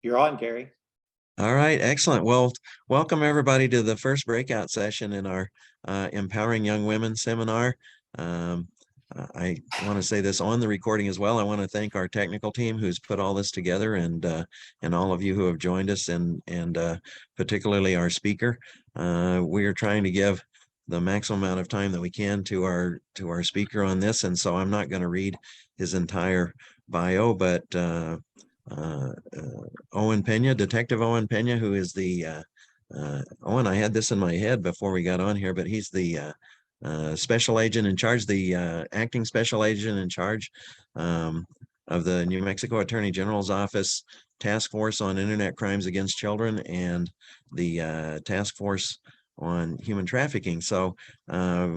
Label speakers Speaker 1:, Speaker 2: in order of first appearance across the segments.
Speaker 1: You're on, Gary.
Speaker 2: All right, excellent. Well, welcome everybody to the first breakout session in our Empowering Young Women seminar. I want to say this on the recording as well. I want to thank our technical team who's put all this together, and all of you who have joined us, and particularly our speaker. We are trying to give the maximum amount of time that we can to our speaker on this, and so I'm not going to read his entire bio, but Owen Pena, Detective Owen Pena, who is the Owen, I had this in my head before we got on here, but he's the special agent in charge, the acting special agent in charge of the New Mexico Attorney General's Office Task Force on Internet Crimes Against Children and the Task Force on Human Trafficking. So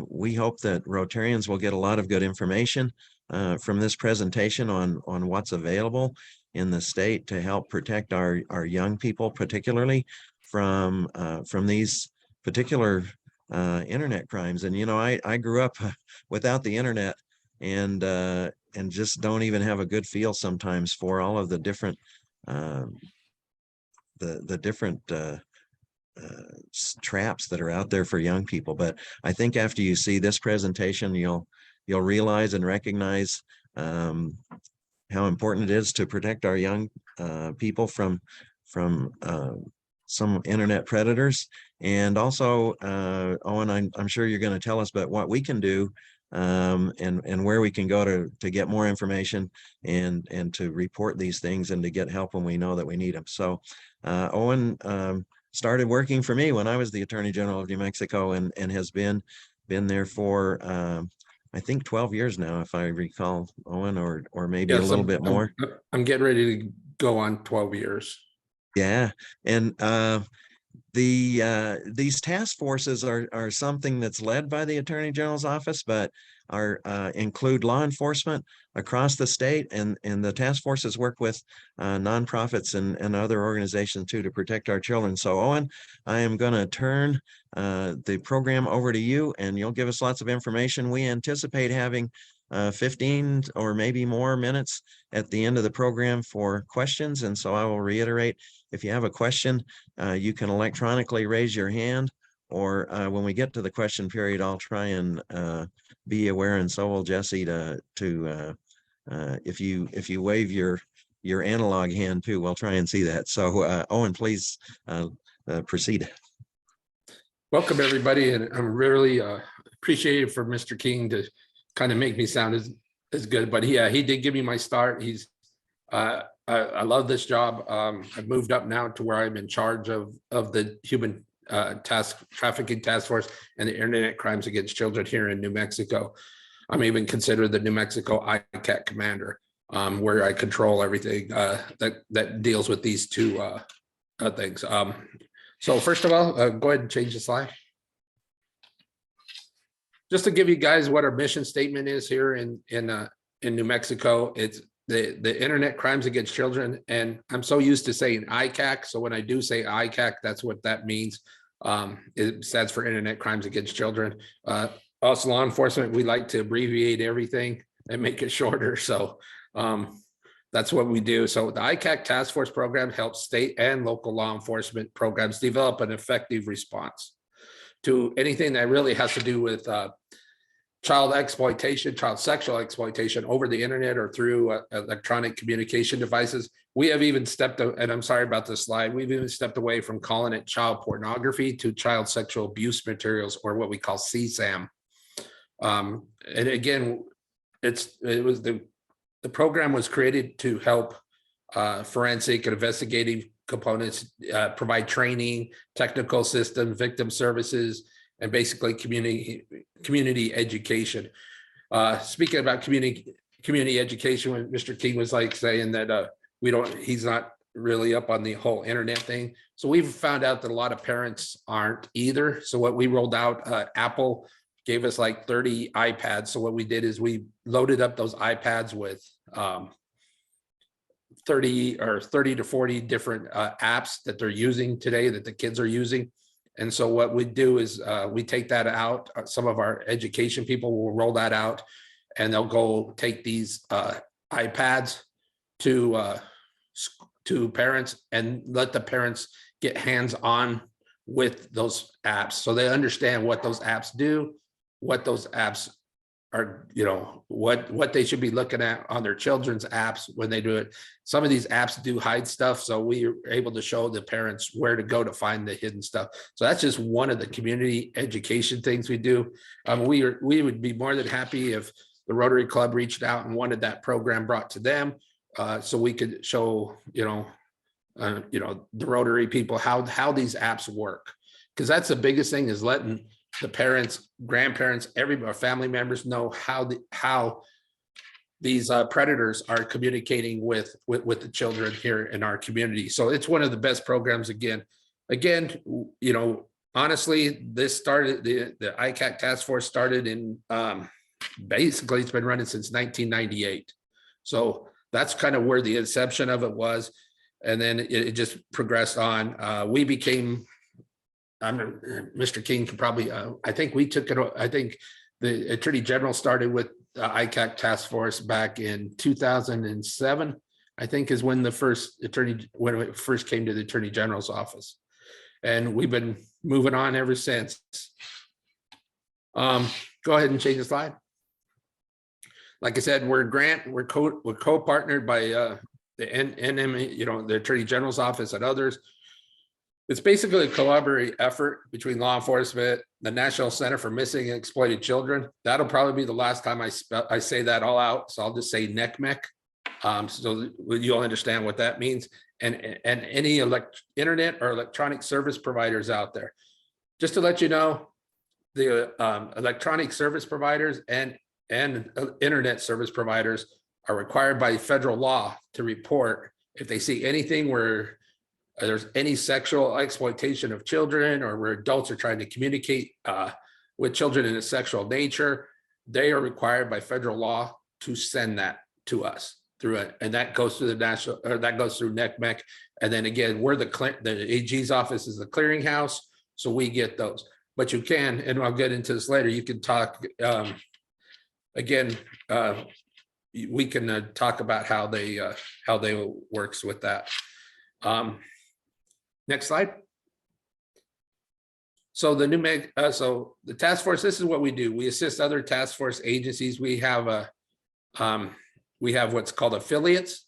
Speaker 2: we hope that Rotarians will get a lot of good information from this presentation on what's available in the state to help protect our young people, particularly from these particular internet crimes. And I grew up without the internet, and just don't even have a good feel sometimes for all of the different traps that are out there for young people. But I think after you see this presentation, you'll realize and recognize how important it is to protect our young people from some internet predators. And also, Owen, I'm sure you're going to tell us about what we can do and where we can go to get more information and to report these things and to get help when we know that we need them. So Owen started working for me when I was the Attorney General of New Mexico, and has been there for I think 12 years now, if I recall, Owen, or maybe a little bit more.
Speaker 3: I'm getting ready to go on 12 years.
Speaker 2: Yeah. And these task forces are something that's led by the Attorney General's office, but include law enforcement across the state, and the task forces work with nonprofits and other organizations too to protect our children. So Owen, I am going to turn the program over to you, and you'll give us lots of information. We anticipate having 15 or maybe more minutes at the end of the program for questions. And so I will reiterate, if you have a question, you can electronically raise your hand, or when we get to the question period, I'll try and be aware, and so will Jesse, to if you wave your analog hand too, we'll try and see that. So Owen, please proceed.
Speaker 3: Welcome everybody, and I'm really appreciative for Mr. King to kind of make me sound as good. But he did give me my start. I love this job. I've moved up now to where I'm in charge of the human trafficking task force and the internet crimes against children here in New Mexico. I'm even considered the New Mexico ICAC commander, where I control everything that deals with these two things. So first of all, go ahead and change the slide. Just to give you guys what our mission statement is here in New Mexico. It's the internet crimes against children, and I'm so used to saying ICAC, so when I do say ICAC, that's what that means. It stands for Internet Crimes Against Children. Us law enforcement, we like to abbreviate everything and make it shorter, so that's what we do. So the ICAC task force program helps state and local law enforcement programs develop an effective response to anything that really has to do with child exploitation, child sexual exploitation over the internet or through electronic communication devices. We have even stepped, and I'm sorry about this slide, we've even stepped away from calling it child pornography to child sexual abuse materials, or what we call CSAM. And again, the program was created to help forensic and investigative components provide training, technical systems, victim services, and basically community education. Speaking about community education, when Mr. King was like saying that he's not really up on the whole internet thing. So we've found out that a lot of parents aren't either. So what we rolled out, Apple gave us like 30 iPads. So what we did is we loaded up those iPads with 30 to 40 different apps that they're using today, that the kids are using. And so what we do is we take that out. Some of our education people will roll that out, and they'll go take these iPads to to parents and let the parents get hands-on with those apps so they understand what those apps do, what those apps are, you know, what they should be looking at on their children's apps when they do it. Some of these apps do hide stuff, so we are able to show the parents where to go to find the hidden stuff. So that's just one of the community education things we do. We would be more than happy if the Rotary Club reached out and wanted that program brought to them, so we could show, you know, the Rotary people how these apps work, because that's the biggest thing, is letting the parents, grandparents, everybody, family members know how these predators are communicating with the children here in our community. So it's one of the best programs. Again, you know, honestly, this started, the ICAC task force started in, basically it's been running since 1998. So that's kind of where the inception of it was. And then it just progressed on. We became, Mr. King could probably, I think we took it, I think the Attorney General started with ICAC task force back in 2007, I think is when the first when it first came to the Attorney General's office. And we've been moving on ever since. Go ahead and change the slide. Like I said, we're co-partnered by the NM, you know, the Attorney General's office and others. It's basically a collaborative effort between law enforcement, the National Center for Missing and Exploited Children. That'll probably be the last time I say that all out. So I'll just say NECMEC. So you'll understand what that means. And any internet or electronic service providers out there. Just to let you know, the electronic service providers and internet service providers are required by federal law to report if they see anything where there's any sexual exploitation of children, or where adults are trying to communicate with children in a sexual nature. They are required by federal law to send that to us through it, and that goes through the national, or that goes through NECMEC. And then again, we're the AG's office is the clearinghouse, so we get those. But you can, and I'll get into this later, you can talk again. We can talk about how they works with that. Next slide. So so the task force, this is what we do. We assist other task force agencies. We have what's called affiliates,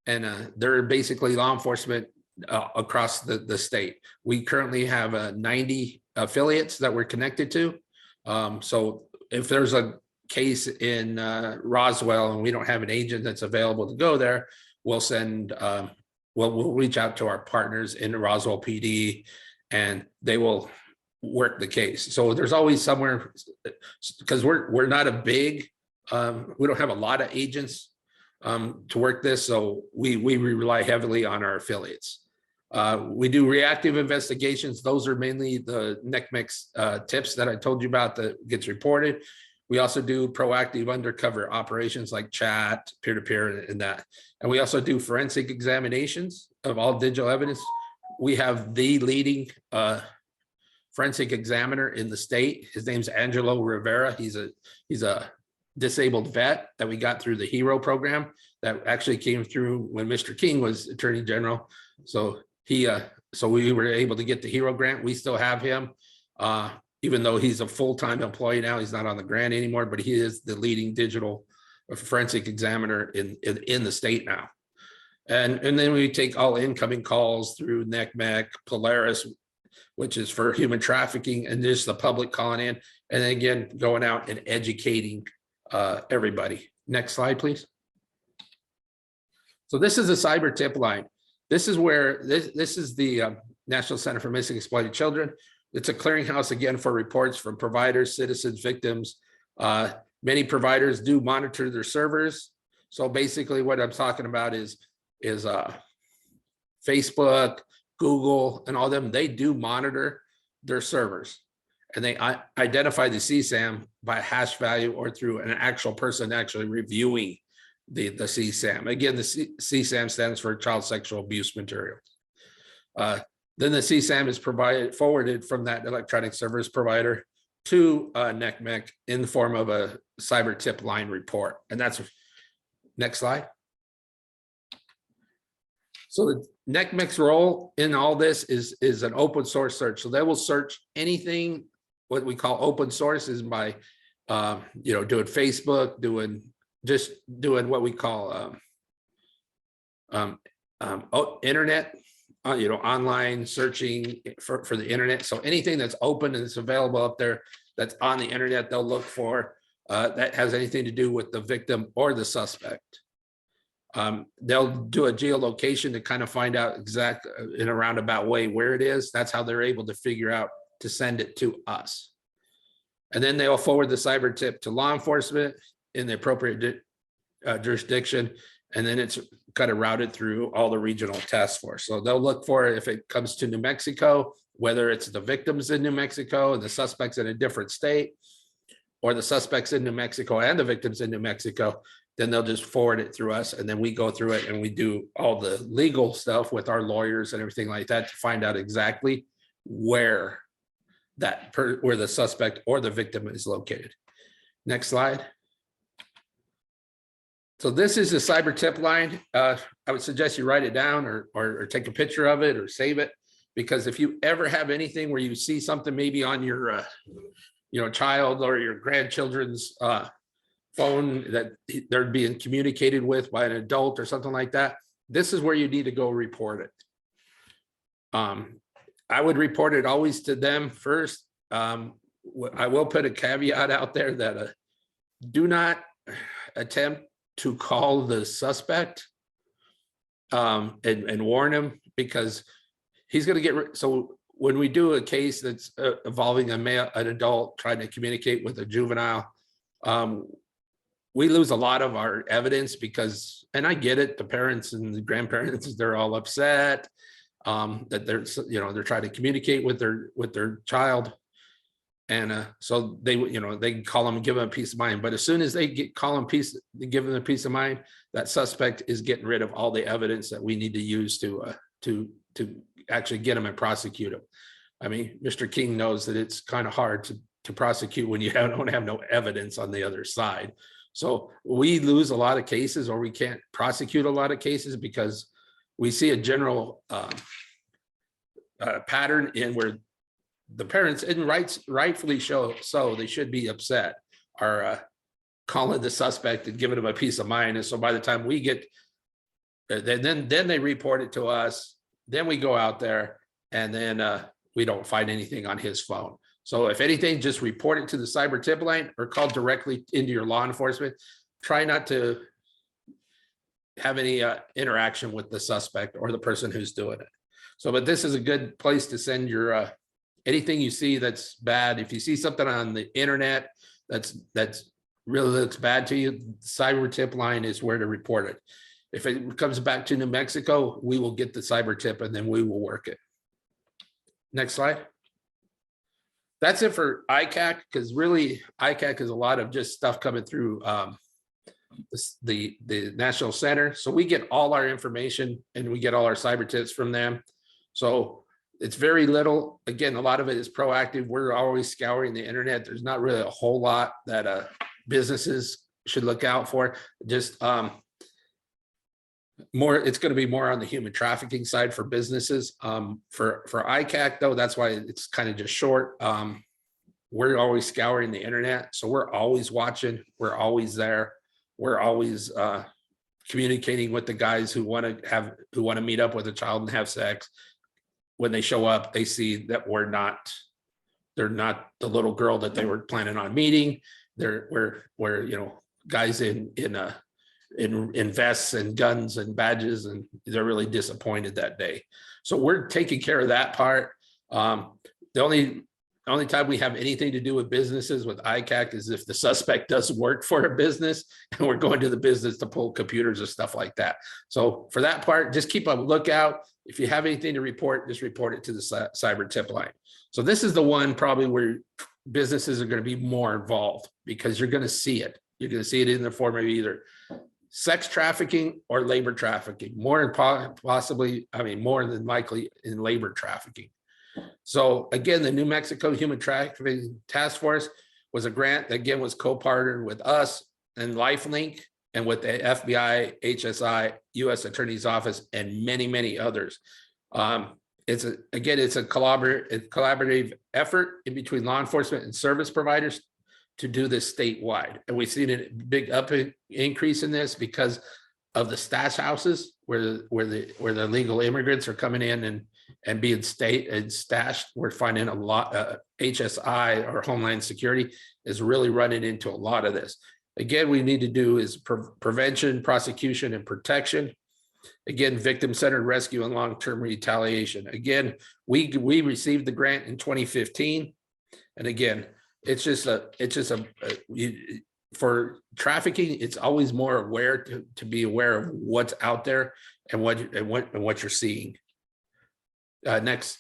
Speaker 3: and they're basically law enforcement across the state. We currently have 90 affiliates that we're connected to. So if there's a case in Roswell and we don't have an agent that's available to go there, we'll send we'll reach out to our partners in the Roswell PD, and they will work the case. So there's always somewhere, because we're not a big, we don't have a lot of agents to work this, so we rely heavily on our affiliates. We do reactive investigations. Those are mainly the NECMEC tips that I told you about that gets reported. We also do proactive undercover operations like chat, peer-to-peer, and that. And we also do forensic examinations of all digital evidence. We have the leading forensic examiner in the state. His name's Angelo Rivera. He's a disabled vet that we got through the HERO program that actually came through when Mr. King was Attorney General. So so we were able to get the HERO grant. We still have him. Even though he's a full-time employee now, he's not on the grant anymore, but he is the leading digital forensic examiner in the state now. And then we take all incoming calls through NECMEC, Polaris, which is for human trafficking, and just the public calling in, and then again, going out and educating everybody. Next slide, please. So this is a cyber tip line. This is where, this is the National Center for Missing and Exploited Children. It's a clearinghouse, again, for reports from providers, citizens, victims. Many providers do monitor their servers. So basically what I'm talking about is Facebook, Google, and all them, they do monitor their servers. And they identify the CSAM by a hash value or through an actual person actually reviewing the CSAM. Again, the CSAM stands for child sexual abuse material. Then the CSAM is forwarded from that electronic service provider to NECMEC in the form of a cyber tip line report. And that's, next slide. So the NCMEC's role in all this is an open source search. So they will search anything, what we call open source is by, doing Facebook, doing what we call internet, online searching for the internet. So anything that's open and it's available up there that's on the internet, they'll look for that has anything to do with the victim or the suspect. They'll do a geolocation to kind of find out exactly in a roundabout way where it is. That's how they're able to figure out to send it to us. And then they'll forward the cyber tip to law enforcement in the appropriate jurisdiction. And then it's kind of routed through all the regional task force. So they'll look for it if it comes to New Mexico, whether it's the victims in New Mexico and the suspects in a different state, or the suspects in New Mexico and the victims in New Mexico, then they'll just forward it through us. And then we go through it and we do all the legal stuff with our lawyers and everything like that to find out exactly where where the suspect or the victim is located. Next slide. So this is the cyber tip line. I would suggest you write it down or take a picture of it or save it, because if you ever have anything where you see something maybe on your child or your grandchildren's phone that they're being communicated with by an adult or something like that, this is where you need to go report it. I would report it always to them first. I will put a caveat out there that do not attempt to call the suspect and warn him, because he's going to get, so when we do a case that's involving an adult trying to communicate with a juvenile, we lose a lot of our evidence because, and I get it, the parents and the grandparents, they're all upset that they're trying to communicate with their child. And so they can call them and give them a peace of mind. But as soon as they give them a peace of mind, that suspect is getting rid of all the evidence that we need to use to actually get them and prosecute them. I mean, Mr. King knows that it's kind of hard to prosecute when you don't have no evidence on the other side. So we lose a lot of cases, or we can't prosecute a lot of cases because we see a general pattern in where the parents, and rightfully so they should be upset, are calling the suspect and giving him a peace of mind. And so by the time we get, then they report it to us, then we go out there, and then we don't find anything on his phone. So if anything, just report it to the cyber tip line or call directly into your law enforcement. Try not to have any interaction with the suspect or the person who's doing it. So, but this is a good place to send your anything you see that's bad. If you see something on the internet that's really looks bad to you, cyber tip line is where to report it. If it comes back to New Mexico, we will get the cyber tip and then we will work it. Next slide. That's it for ICAC, because really ICAC is a lot of just stuff coming through the National Center. So we get all our information and we get all our cyber tips from them. So it's very little. Again, a lot of it is proactive. We're always scouring the internet. There's not really a whole lot that businesses should look out for. Just more, it's going to be more on the human trafficking side for businesses. For ICAC though, that's why it's kind of just short. We're always scouring the internet, so we're always watching. We're always there. We're always communicating with the guys who want to meet up with a child and have sex. When they show up, they see that they're not the little girl that they were planning on meeting. We're guys in vests and guns and badges, and they're really disappointed that day. So we're taking care of that part. The only time we have anything to do with businesses with ICAC is if the suspect doesn't work for a business and we're going to the business to pull computers or stuff like that. So for that part, just keep a lookout. If you have anything to report, just report it to the cyber tip line. So this is the one probably where businesses are going to be more involved, because you're going to see it. You're going to see it in the form of either sex trafficking or labor trafficking, more than likely in labor trafficking. So again, the New Mexico Human Trafficking Task Force was a grant that again was co-partnered with us and LifeLink and with the FBI, HSI, U.S. Attorney's Office, and many, many others. It's a collaborative effort in between law enforcement and service providers to do this statewide. And we've seen a big increase in this because of the stash houses where the legal immigrants are coming in and being stashed. We're finding a lot, HSI or Homeland Security is really running into a lot of this. Again, we need to do is prevention, prosecution, and protection. Again, victim-centered rescue and long-term retaliation. Again, we received the grant in 2015. And again, for trafficking, it's always more aware to be aware of what's out there and what you're seeing. Next.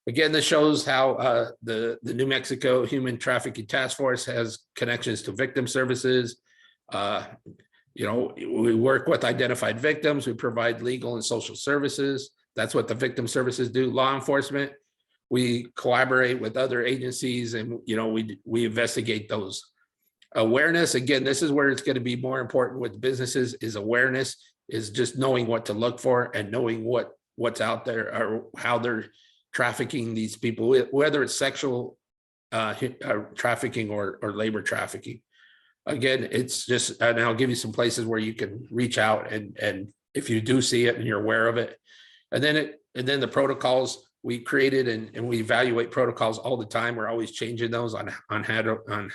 Speaker 3: Again, this shows how the New Mexico Human Trafficking Task Force has connections to victim services. You know, we work with identified victims. We provide legal and social services. That's what the victim services do. Law enforcement, we collaborate with other agencies, and you know, we investigate those. Awareness, again, this is where it's going to be more important with businesses, is awareness, is just knowing what to look for and knowing what's out there or how they're trafficking these people, whether it's sexual trafficking or labor trafficking. Again, it's just, and I'll give you some places where you can reach out and if you do see it and you're aware of it. And then the protocols we created, and we evaluate protocols all the time. We're always changing those on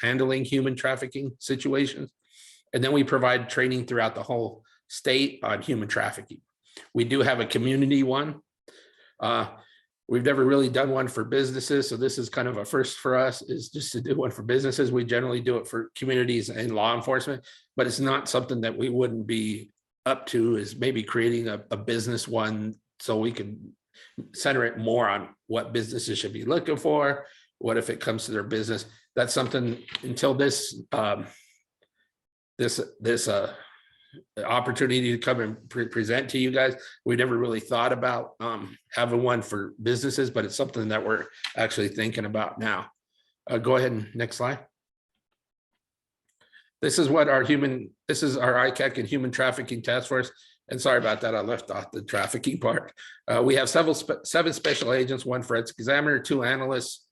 Speaker 3: handling human trafficking situations. And then we provide training throughout the whole state on human trafficking. We do have a community one. We've never really done one for businesses, so this is kind of a first for us, is just to do one for businesses. We generally do it for communities and law enforcement, but it's not something that we wouldn't be up to, is maybe creating a business one so we can center it more on what businesses should be looking for. What if it comes to their business? That's something until this opportunity to come and present to you guys, we never really thought about having one for businesses, but it's something that we're actually thinking about now. Go ahead and next slide. This is what this is our ICAC and Human Trafficking Task Force. And sorry about that, I left off the trafficking part. We have seven special agents, 1 forensic examiner, 2 analysts,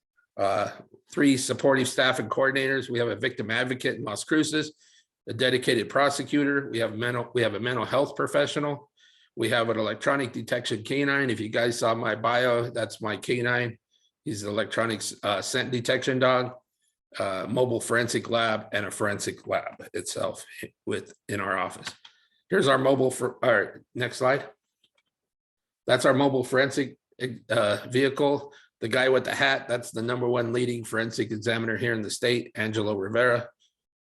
Speaker 3: 3 supportive staff and coordinators. We have a victim advocate in Las Cruces, a dedicated prosecutor. We have a mental health professional. We have an electronic detection canine. If you guys saw my bio, that's my canine. He's an electronic scent detection dog, mobile forensic lab, and a forensic lab itself in our office. Here's our next slide. That's our mobile forensic vehicle. The guy with the hat, that's the #1 leading forensic examiner here in the state, Angelo Rivera.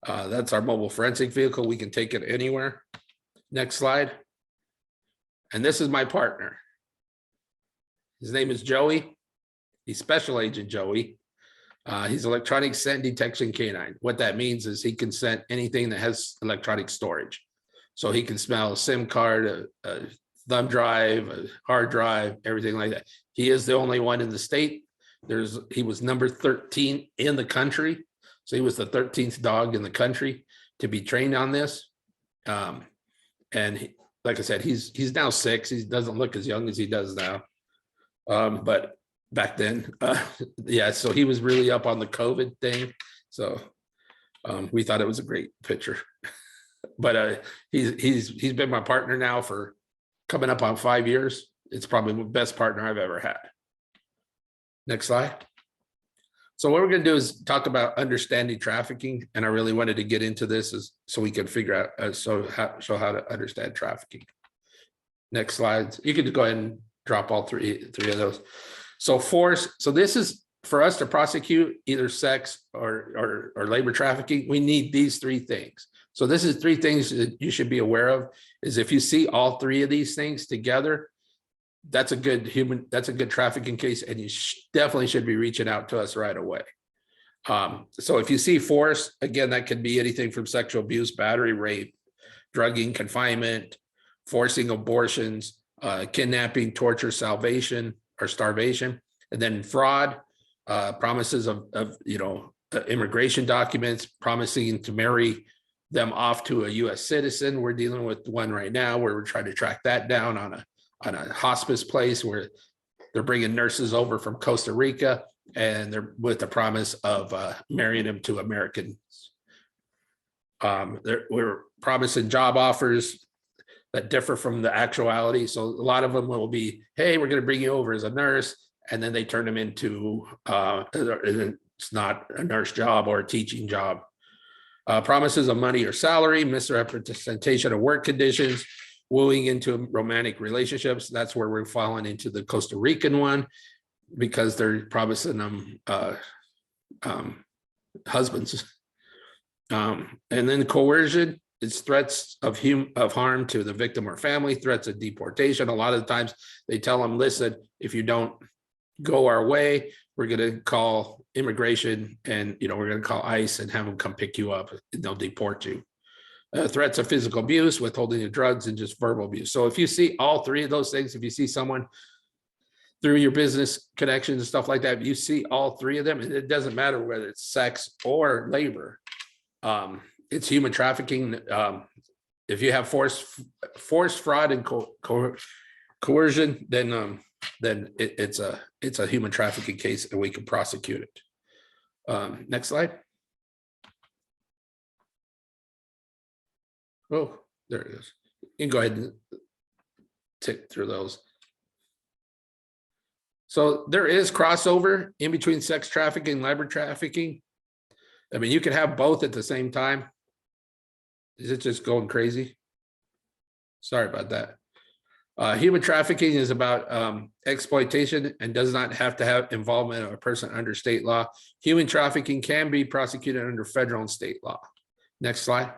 Speaker 3: That's our mobile forensic vehicle. We can take it anywhere. Next slide. And this is my partner. His name is Joey. He's Special Agent Joey. He's electronic scent detection canine. What that means is he can scent anything that has electronic storage. So he can smell a SIM card, a thumb drive, a hard drive, everything like that. He is the only one in the state. He was number 13 in the country. So he was the 13th dog in the country to be trained on this. And like I said, he's now 6. He doesn't look as young as he does now. But back then, yeah, so he was really up on the COVID thing. So we thought it was a great picture. But he's been my partner now for coming up on 5 years. It's probably the best partner I've ever had. Next slide. So what we're going to do is talk about understanding trafficking, and I really wanted to get into this so we can figure out show how to understand trafficking. Next slide. You can go ahead and drop all three of those. So force. So this is for us to prosecute either sex or labor trafficking. We need these 3 things. So this is 3 things that you should be aware of. Is if you see all 3 of these things together, that's a good trafficking case, and you definitely should be reaching out to us right away. So if you see force, again, that could be anything from sexual abuse, battery, rape, drugging, confinement, forcing abortions, kidnapping, torture, starvation, and then fraud, promises of immigration documents, promising to marry them off to a US citizen. We're dealing with one right now where we're trying to track that down on a hospice place where they're bringing nurses over from Costa Rica, and they're with the promise of marrying them to Americans. We're promising job offers that differ from the actuality. So a lot of them will be, hey, we're going to bring you over as a nurse. And then they turn them into, it's not a nurse job or a teaching job. Promises of money or salary, misrepresentation of work conditions, wooing into romantic relationships. That's where we're falling into the Costa Rican one, because they're promising them husbands. And then coercion is threats of harm to the victim or family, threats of deportation. A lot of the times they tell them, listen, if you don't go our way, we're going to call immigration, and we're going to call ICE and have them come pick you up, and they'll deport you. Threats of physical abuse, withholding of drugs, and just verbal abuse. So if you see all three of those things, if you see someone through your business connections and stuff like that, if you see all three of them, and it doesn't matter whether it's sex or labor, it's human trafficking. If you have force, fraud, and coercion, then it's a human trafficking case, and we can prosecute it. Next slide. Oh, there it is. You can go ahead and tick through those. So there is crossover in between sex trafficking and labor trafficking. I mean, you can have both at the same time. Is it just going crazy? Sorry about that. Human trafficking is about exploitation and does not have to have involvement of a person under state law. Human trafficking can be prosecuted under federal and state law. Next slide.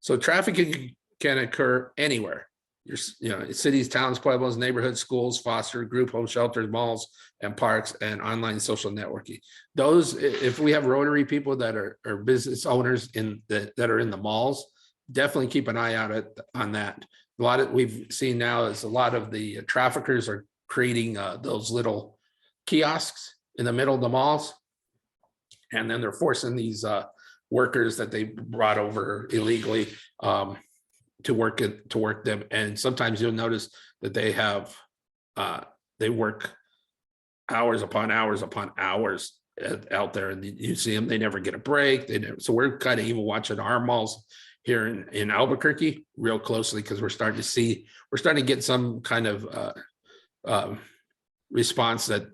Speaker 3: So trafficking can occur anywhere. Cities, towns, pueblos, neighborhoods, schools, foster, group home shelters, malls, and parks, and online social networking. Those, if we have Rotary people that are business owners that are in the malls, definitely keep an eye out on that. A lot of we've seen now is a lot of the traffickers are creating those little kiosks in the middle of the malls, and then they're forcing these workers that they brought over illegally to work them. And sometimes you'll notice that they work hours upon hours upon hours out there, and you see them, they never get a break. So we're kind of even watching our malls here in Albuquerque real closely, because we're starting to get some kind of response that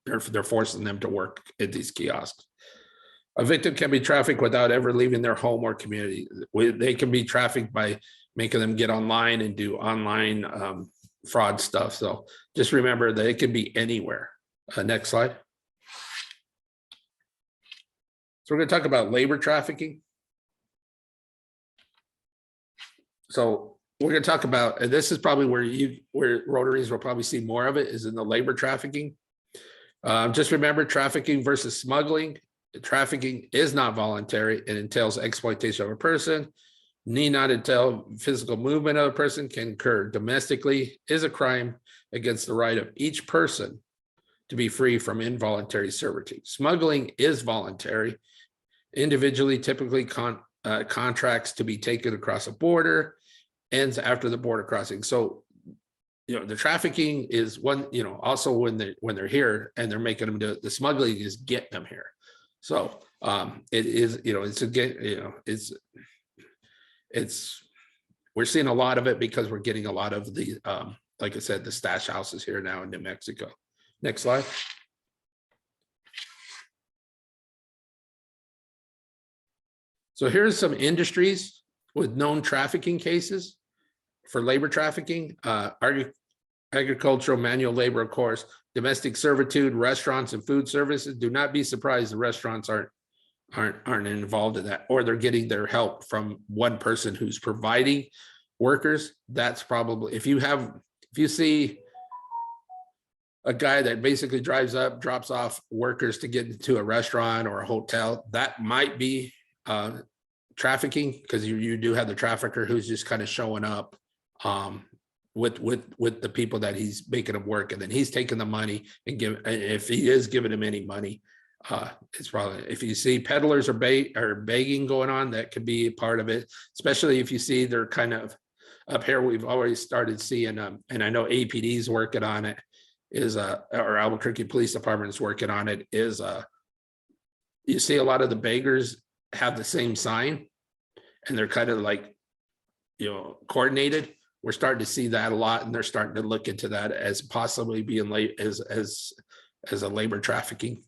Speaker 3: they're forcing them to work at these kiosks. A victim can be trafficked without ever leaving their home or community. They can be trafficked by making them get online and do online fraud stuff. So just remember that it can be anywhere. Next slide. So we're going to talk about labor trafficking. So we're going to talk about, and this is probably where Rotaries will probably see more of it, is in the labor trafficking. Just remember, trafficking versus smuggling. Trafficking is not voluntary. It entails exploitation of a person, need not entail physical movement of a person, can occur domestically, is a crime against the right of each person to be free from involuntary servitude. Smuggling is voluntary, individually, typically contracts to be taken across a border, ends after the border crossing. So, the trafficking is one, also when they're here and they're making them do it, the smuggling is getting them here. So it is, we're seeing a lot of it because we're getting a lot of the, like I said, the stash houses here now in New Mexico. Next slide. So here's some industries with known trafficking cases for labor trafficking. Agricultural, manual labor, of course, domestic servitude, restaurants and food services. Do not be surprised the restaurants aren't involved in that, or they're getting their help from one person who's providing workers. That's probably, if you see a guy that basically drives up, drops off workers to get into a restaurant or a hotel, that might be trafficking, because you do have the trafficker who's just kind of showing up with the people that he's making them work, and then he's taking the money and if he is giving him any money, it's probably, if you see peddlers or begging going on, that could be a part of it, especially if you see they're kind of up here. We've already started seeing and I know APD's working on it, is or Albuquerque Police Department is working on it, is you see a lot of the beggars have the same sign and they're kind of like, coordinated. We're starting to see that a lot, and they're starting to look into that as possibly being late as a labor trafficking.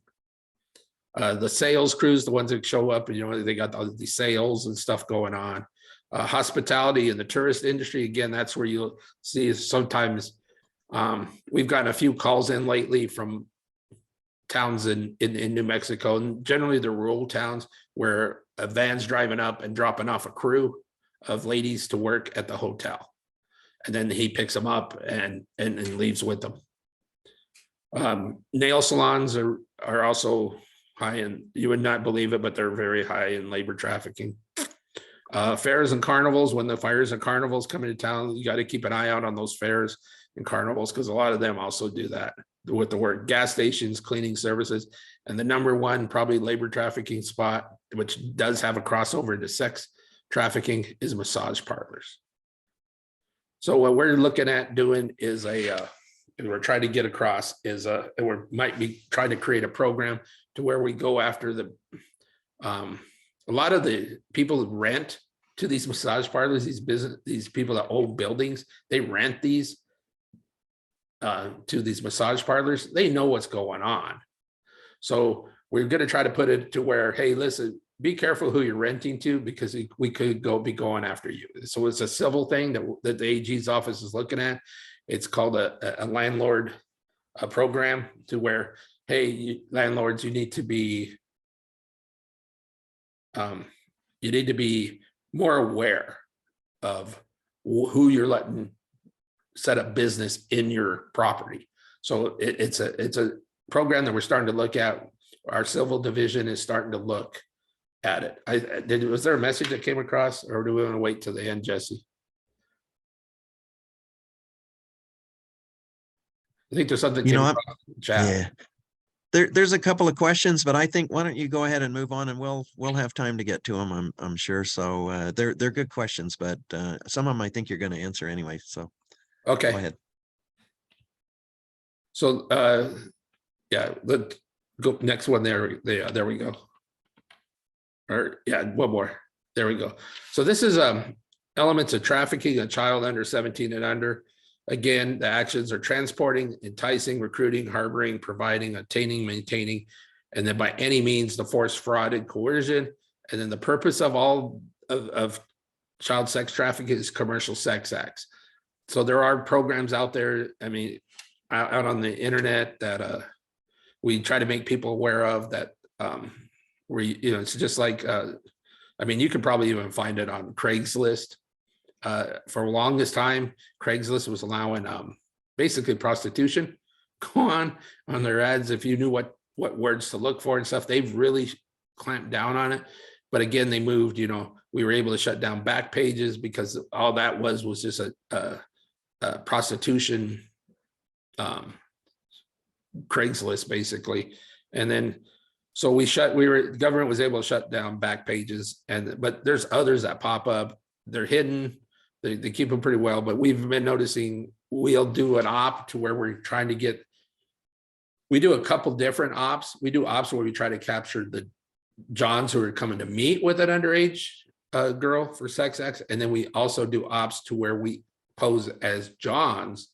Speaker 3: The sales crews, the ones that show up, and they got all these sales and stuff going on. Hospitality and the tourist industry, again, that's where you'll see sometimes we've gotten a few calls in lately from towns in New Mexico, and generally the rural towns, where a van's driving up and dropping off a crew of ladies to work at the hotel, and then he picks them up and leaves with them. Nail salons are also high in, you would not believe it, but they're very high in labor trafficking. Fairs and carnivals, when the fairs and carnivals come into town, you got to keep an eye out on those fairs and carnivals, because a lot of them also do that with the work. Gas stations, cleaning services, and the number one probably labor trafficking spot, which does have a crossover into sex trafficking, is massage parlors. So what we're looking at doing is and we're trying to get across is we might be trying to create a program to where we go after the a lot of the people who rent to these massage parlors, these people that own buildings, they rent these to these massage parlors. They know what's going on. So we're going to try to put it to where, hey, listen, be careful who you're renting to, because we could be going after you. So it's a civil thing that the AG's office is looking at. It's called a landlord program, to where, hey, landlords, you need to be more aware of who you're letting set up business in your property. So it's a program that we're starting to look at. Our civil division is starting to look at it. Was there a message that came across, or do we want to wait till the end, Jesse? I think there's something came across in the chat.
Speaker 2: Yeah, there's a couple of questions, but I think, why don't you go ahead and move on, and we'll have time to get to them, I'm sure. So they're good questions, but some of them I think you're going to answer anyway. So
Speaker 3: okay,
Speaker 2: go ahead.
Speaker 3: So yeah, let's go next one. There we go. Or yeah, one more. There we go. So this is elements of trafficking a child under 17 and under. Again, the actions are transporting, enticing, recruiting, harboring, providing, obtaining, maintaining, and then by any means the force, fraud, and coercion. And then the purpose of all of child sex trafficking is commercial sex acts. So there are programs out there, I mean, out on the internet that we try to make people aware of, that where it's just like I mean, you can probably even find it on Craigslist. For the longest time, Craigslist was allowing basically prostitution go on their ads. If you knew what words to look for and stuff, they've really clamped down on it. But again, they moved, we were able to shut down back pages, because all that was just a prostitution Craigslist basically. And then so the government was able to shut down back pages, but there's others that pop up. They're hidden. They keep them pretty well, but we've been noticing we'll do an op to where we're trying to we do a couple different ops. We do ops where we try to capture the Johns who are coming to meet with an underage girl for sex acts. And then we also do ops to where we pose as Johns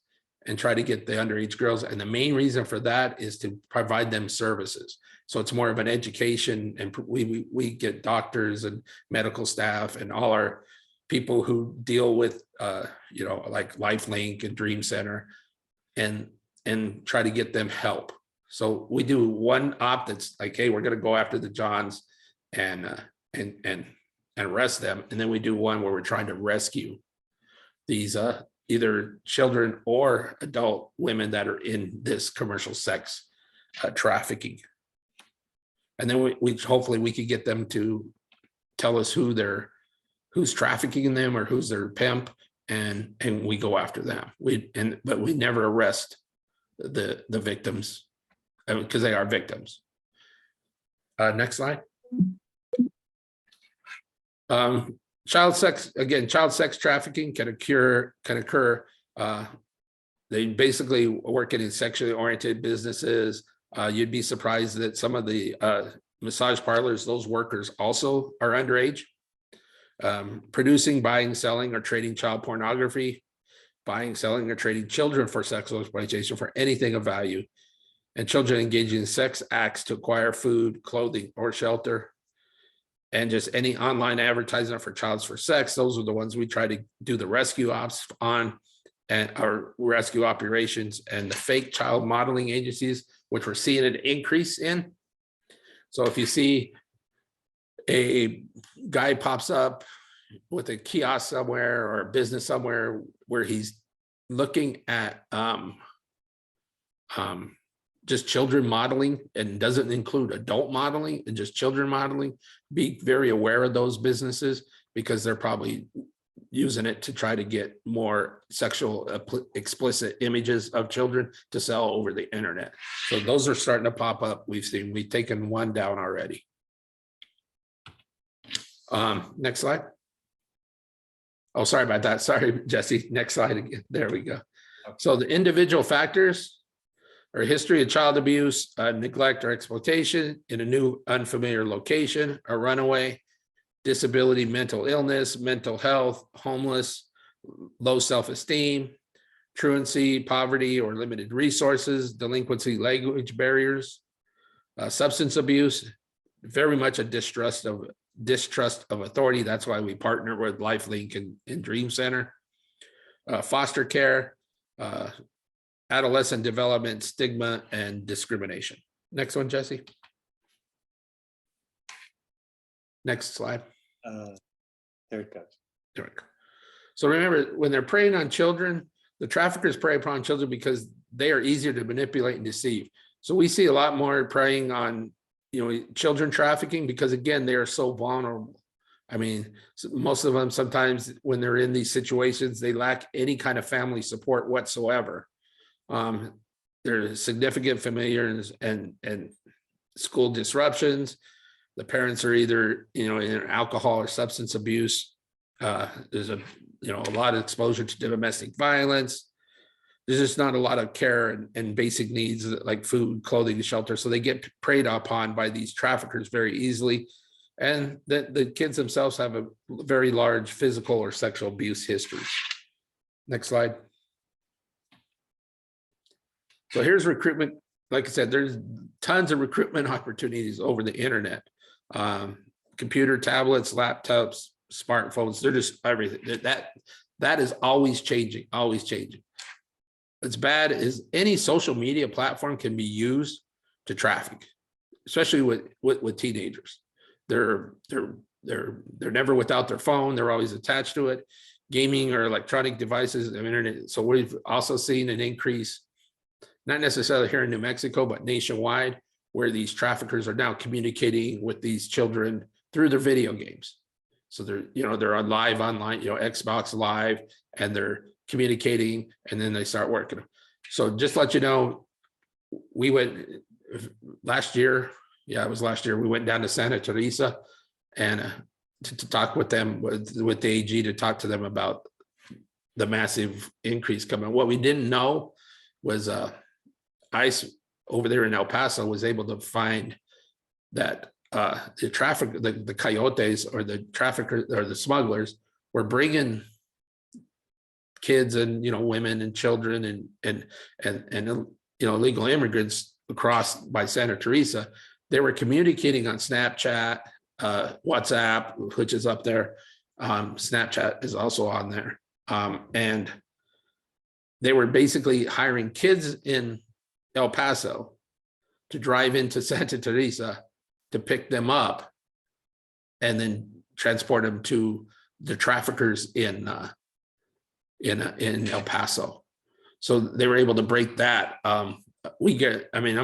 Speaker 3: and try to get the underage girls. And the main reason for that is to provide them services. So it's more of an education, and we get doctors and medical staff and all our people who deal with, like LifeLink and Dream Center, and try to get them help. So we do one op that's like, hey, we're going to go after the Johns and arrest them. And then we do one where we're trying to rescue these either children or adult women that are in this commercial sex trafficking. And then we hopefully we could get them to tell us who's trafficking them or who's their pimp, and we go after them. But we never arrest the victims because they are victims. Next slide. Child sex trafficking can occur. They basically work in sexually oriented businesses. You'd be surprised that some of the massage parlors, those workers also are underage. Producing, buying, selling, or trading child pornography, buying, selling, or trading children for sexual exploitation for anything of value, and children engaging in sex acts to acquire food, clothing, or shelter, and just any online advertising for childs for sex. Those are the ones we try to do the rescue ops on, and our rescue operations, and the fake child modeling agencies, which we're seeing an increase in. So if you see a guy pops up with a kiosk somewhere or a business somewhere where he's looking at just children modeling and doesn't include adult modeling and just children modeling, be very aware of those businesses, because they're probably using it to try to get more sexual explicit images of children to sell over the internet. So those are starting to pop up. We've taken one down already. Next slide. Oh, sorry about that. Sorry, Jesse. Next slide again. There we go. So the individual factors are history of child abuse, neglect or exploitation in a new unfamiliar location, a runaway, disability, mental illness, mental health, homeless, low self-esteem, truancy, poverty or limited resources, delinquency, language barriers, substance abuse, very much a distrust of authority. That's why we partner with LifeLink and Dream Center. Foster care, adolescent development, stigma, and discrimination. Next one, Jesse. Next slide.
Speaker 1: There it goes.
Speaker 3: There we go. So remember, when they're preying on children, the traffickers prey upon children because they are easier to manipulate and deceive. So we see a lot more preying on, children trafficking, because again, they are so vulnerable. I mean, most of them, sometimes when they're in these situations, they lack any kind of family support whatsoever. There's significant familiars and school disruptions. The parents are either, in alcohol or substance abuse. There's a lot of exposure to domestic violence. There's just not a lot of care and basic needs like food, clothing, and shelter. So they get preyed upon by these traffickers very easily. And the kids themselves have a very large physical or sexual abuse history. Next slide. So here's recruitment. Like I said, there's tons of recruitment opportunities over the internet. Computer, tablets, laptops, smartphones, they're just everything. That is always changing, always changing. What's bad is any social media platform can be used to traffic, especially with teenagers. They're never without their phone. They're always attached to it. Gaming or electronic devices, the internet. So we've also seen an increase, not necessarily here in New Mexico, but nationwide, where these traffickers are now communicating with these children through their video games. So they're on live online, Xbox Live, and they're communicating, and then they start working. So just to let you know, we went last year. Yeah, it was last year. We went down to Santa Teresa and to talk with them, with the AG, to talk to them about the massive increase coming. What we didn't know was ICE over there in El Paso was able to find that the coyotes or the traffickers or the smugglers were bringing kids and women and children and illegal immigrants across by Santa Teresa. They were communicating on Snapchat, WhatsApp, which is up there. Snapchat is also on there, and they were basically hiring kids in El Paso to drive into Santa Teresa to pick them up and then transport them to the traffickers in El Paso. So they were able to break that. I'm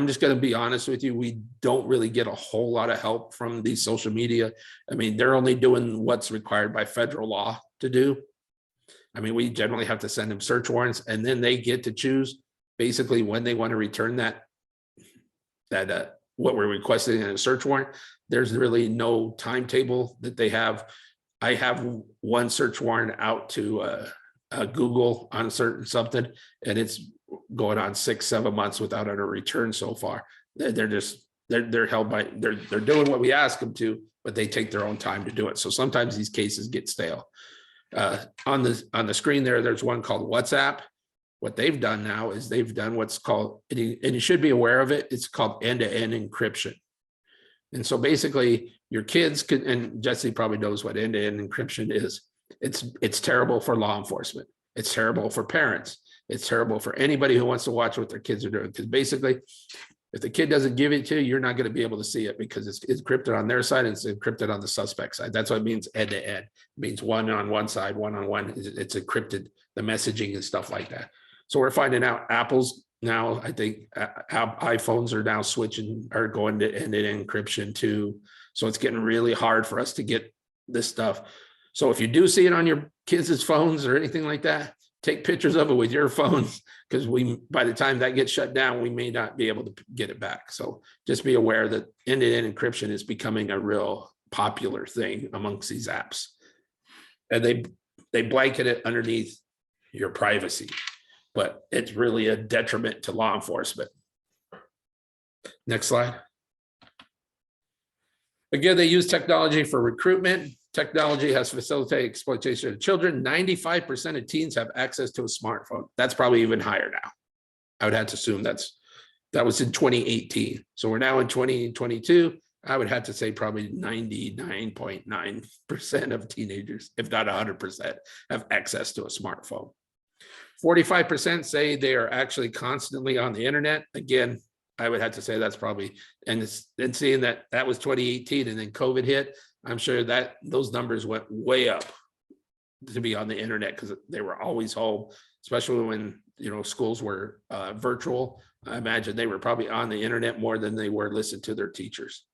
Speaker 3: just going to be honest with you. We don't really get a whole lot of help from these social media. I mean, they're only doing what's required by federal law to do. I mean, we generally have to send them search warrants, and then they get to choose basically when they want to return that what we're requesting in a search warrant. There's really no timetable that they have. I have one search warrant out to Google on a certain something, and it's going on 6-7 months without a return so far. They're held by, they're doing what we ask them to, but they take their own time to do it. So sometimes these cases get stale. On the screen there's one called WhatsApp. What they've done now is they've done what's called, and you should be aware of it, it's called end-to-end encryption. And so basically your kids can, and Jesse probably knows what end-to-end encryption is. It's terrible for law enforcement. It's terrible for parents. It's terrible for anybody who wants to watch what their kids are doing. Because basically, if the kid doesn't give it to you, you're not going to be able to see it because it's encrypted on their side and it's encrypted on the suspect side. That's what it means end to end. It means one on one side, one on one. It's encrypted, the messaging and stuff like that. So we're finding out Apple's now, I think iPhones are now are going to end-to-end encryption too. So it's getting really hard for us to get this stuff. So if you do see it on your kids' phones or anything like that, take pictures of it with your phones, because by the time that gets shut down, we may not be able to get it back. So just be aware that end-to-end encryption is becoming a real popular thing amongst these apps. And they blanket it underneath your privacy, but it's really a detriment to law enforcement. Next slide. Again, they use technology for recruitment. Technology has facilitated exploitation of children. 95% of teens have access to a smartphone. That's probably even higher now. I would have to assume that was in 2018. So we're now in 2022. I would have to say probably 99.9% of teenagers, if not 100%, have access to a smartphone. 45% say they are actually constantly on the internet. Again, I would have to say that's probably, and seeing that was 2018 and then COVID hit, I'm sure that those numbers went way up to be on the internet because they were always home, especially when, schools were virtual. I imagine they were probably on the internet more than they were listening to their teachers.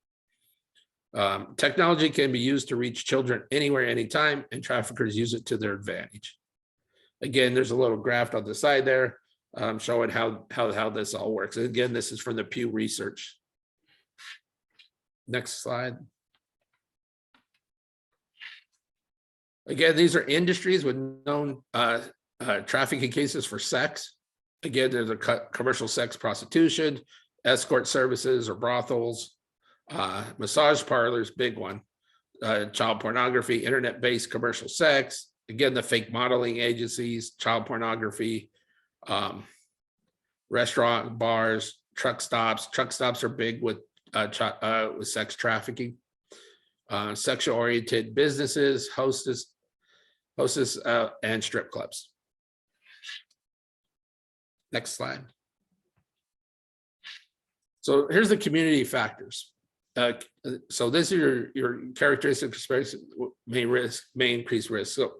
Speaker 3: Technology can be used to reach children anywhere, anytime, and traffickers use it to their advantage. Again, there's a little graph on the side there showing how this all works. And again, this is from the Pew Research. Next slide. Again, these are industries with known trafficking cases for sex. Again, there's a commercial sex prostitution, escort services or brothels, massage parlors, big one, child pornography, internet-based commercial sex. Again, the fake modeling agencies, child pornography, restaurant, bars, truck stops. Truck stops are big with sex trafficking. Sexual-oriented businesses, hostess, and strip clubs. Next slide. So here's the community factors. So this is your characteristics may increase risk. So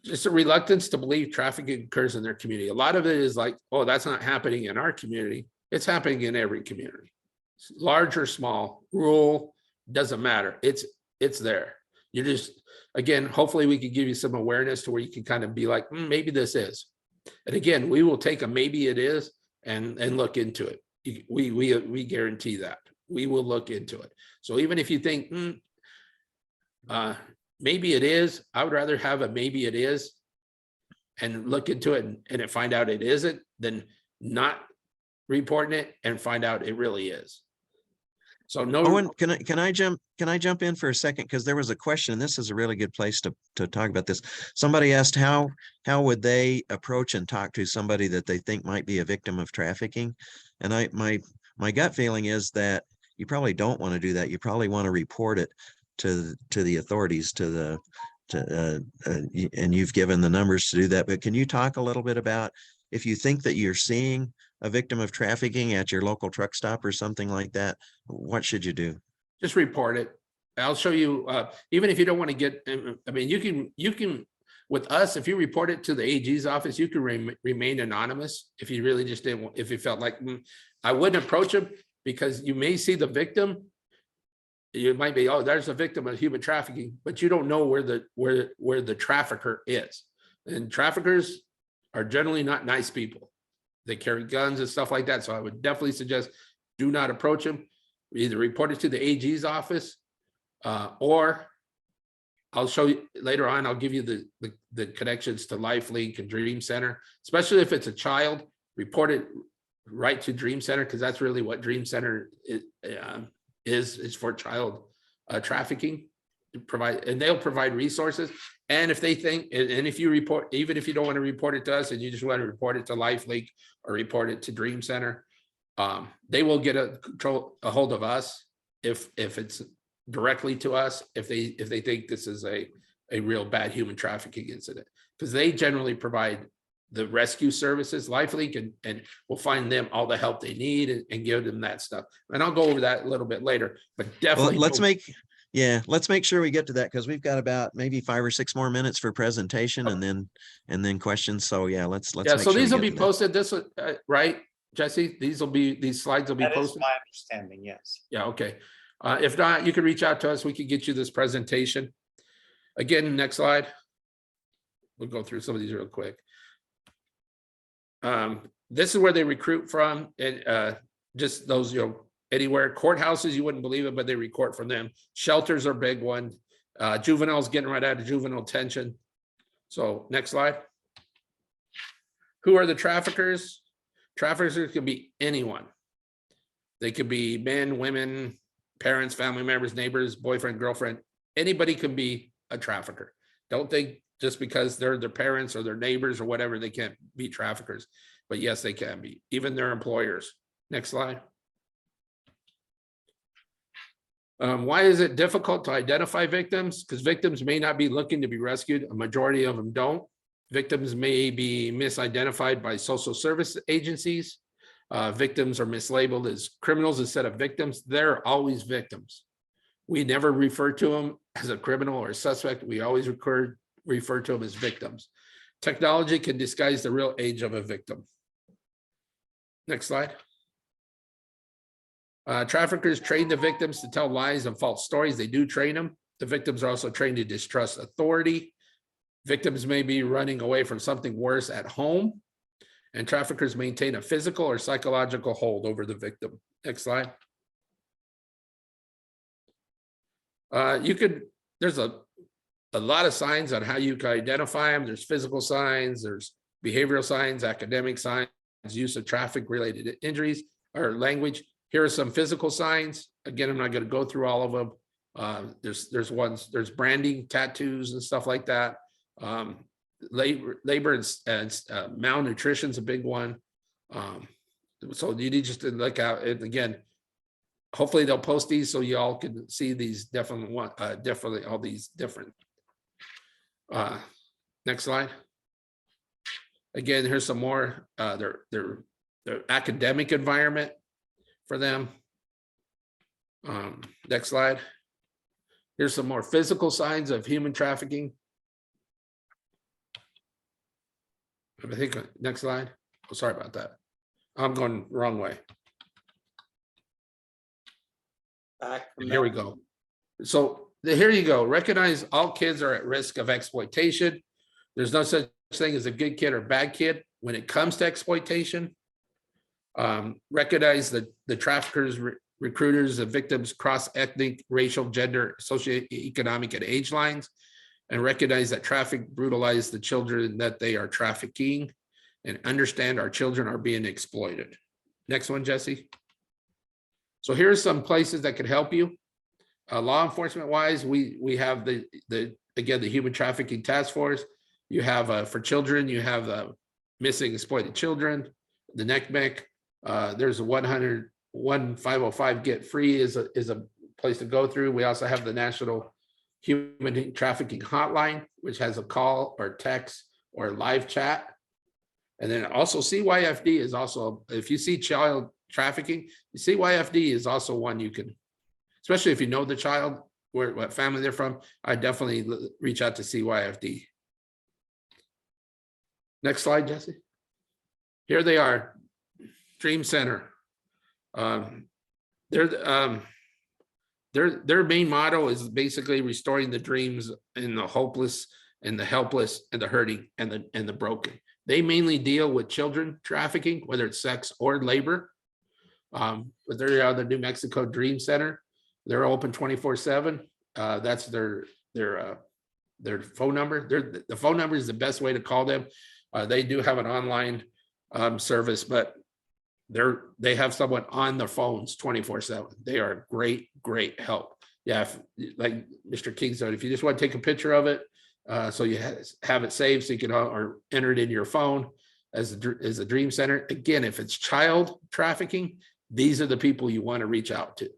Speaker 3: just a reluctance to believe trafficking occurs in their community. A lot of it is like, oh, that's not happening in our community. It's happening in every community, large or small, rural, doesn't matter. It's there. You just, again, hopefully we can give you some awareness to where you can kind of be like, maybe this is. And again, we will take a maybe it is and look into it. We guarantee that. We will look into it. So even if you think, maybe it is, I would rather have a maybe it is and look into it and find out it isn't than not reporting it and find out it really is. So no.
Speaker 2: Owen, can I jump in for a second? Because there was a question, and this is a really good place to talk about this. Somebody asked how would they approach and talk to somebody that they think might be a victim of trafficking? And my gut feeling is that you probably don't want to do that. You probably want to report it to the authorities, and you've given the numbers to do that. But can you talk a little bit about if you think that you're seeing a victim of trafficking at your local truck stop or something like that, what should you do?
Speaker 3: Just report it. I'll show you, even if you don't want to get, I mean, you can, with us, if you report it to the AG's office, you can remain anonymous. If you really just didn't, if you felt like, I wouldn't approach him because you may see the victim. You might be, oh, there's a victim of human trafficking, but you don't know where the trafficker is. And traffickers are generally not nice people. They carry guns and stuff like that. So I would definitely suggest do not approach them. Either report it to the AG's office, or I'll show you later on. I'll give you the connections to LifeLink and Dream Center, especially if it's a child. Report it right to Dream Center, because that's really what Dream Center is for child trafficking. Provide, and they'll provide resources. And if they think, and if you report, even if you don't want to report it to us and you just want to report it to LifeLink or report it to Dream Center, they will get a hold of us if it's directly to us, if they think this is a real bad human trafficking incident, because they generally provide the rescue services. LifeLink and we'll find them all the help they need and give them that stuff. And I'll go over that a little bit later, but definitely
Speaker 2: Well, let's make sure we get to that, because we've got about maybe 5 or 6 more minutes for presentation and then questions. So yeah, let's
Speaker 3: yeah.
Speaker 2: make
Speaker 3: So
Speaker 2: sure
Speaker 3: these
Speaker 2: we
Speaker 3: will
Speaker 2: get
Speaker 3: be
Speaker 2: to that.
Speaker 3: posted. This right, Jesse? These slides will be
Speaker 1: That is
Speaker 3: posted.
Speaker 1: my understanding, yes.
Speaker 3: Yeah. Okay. If not, you can reach out to us. We can get you this presentation. Again, next slide. We'll go through some of these real quick. This is where they recruit from, and just those, anywhere. Courthouses, you wouldn't believe it, but they recruit from them. Shelters are a big one. Juveniles getting right out of juvenile detention. So next slide. Who are the traffickers? Traffickers can be anyone. They could be men, women, parents, family members, neighbors, boyfriend, girlfriend. Anybody can be a trafficker. Don't think just because they're their parents or their neighbors or whatever, they can't be traffickers. But yes, they can be, even their employers. Next slide. Why is it difficult to identify victims? Because victims may not be looking to be rescued. A majority of them don't. Victims may be misidentified by social service agencies. Victims are mislabeled as criminals instead of victims. They're always victims. We never refer to them as a criminal or a suspect. We always refer to them as victims. Technology can disguise the real age of a victim. Next slide. Traffickers train the victims to tell lies and false stories. They do train them. The victims are also trained to distrust authority. Victims may be running away from something worse at home, and traffickers maintain a physical or psychological hold over the victim. Next slide. There's a lot of signs on how you can identify them. There's physical signs, there's behavioral signs, academic signs, use of traffic related injuries or language. Here are some physical signs. Again, I'm not going to go through all of them. There's branding, tattoos and stuff like that. Labor and malnutrition is a big one. So you need just to look out. And again, hopefully they'll post these so you all can see these definitely all these different. Next slide. Again, here's some more. Their academic environment for them. Next slide. Here's some more physical signs of human trafficking. I think next slide. Oh, sorry about that. I'm going the wrong way. Here we go. So here you go. Recognize all kids are at risk of exploitation. There's no such thing as a good kid or bad kid when it comes to exploitation. Recognize the traffickers, recruiters, and victims cross ethnic, racial, gender, socioeconomic, and age lines, and recognize that traffic brutalize the children that they are trafficking, and understand our children are being exploited. Next one, Jesse. So here's some places that could help you. Law enforcement wise, we have the Human Trafficking Task Force. You have for children, you have missing exploited children, the NCMEC. There's a 1-505 Get Free is a place to go through. We also have the National Human Trafficking Hotline, which has a call or text or live chat. And then also CYFD is also, if you see child trafficking, CYFD is also one you can, especially if you know the child, what family they're from, I definitely reach out to CYFD. Next slide, Jesse. Here they are, Dream Center. Their main motto is basically restoring the dreams in the hopeless and the helpless and the hurting and the broken. They mainly deal with children trafficking, whether it's sex or labor. But they're the New Mexico Dream Center. They're open 24/7. That's their phone number. The phone number is the best way to call them. They do have an online service, but they have someone on their phones 24/7. They are great help. Yeah, like Mr. King said, if you just want to take a picture of it, so you have it saved, so you can or enter it in your phone as a Dream Center. Again, if it's child trafficking, these are the people you want to reach out to.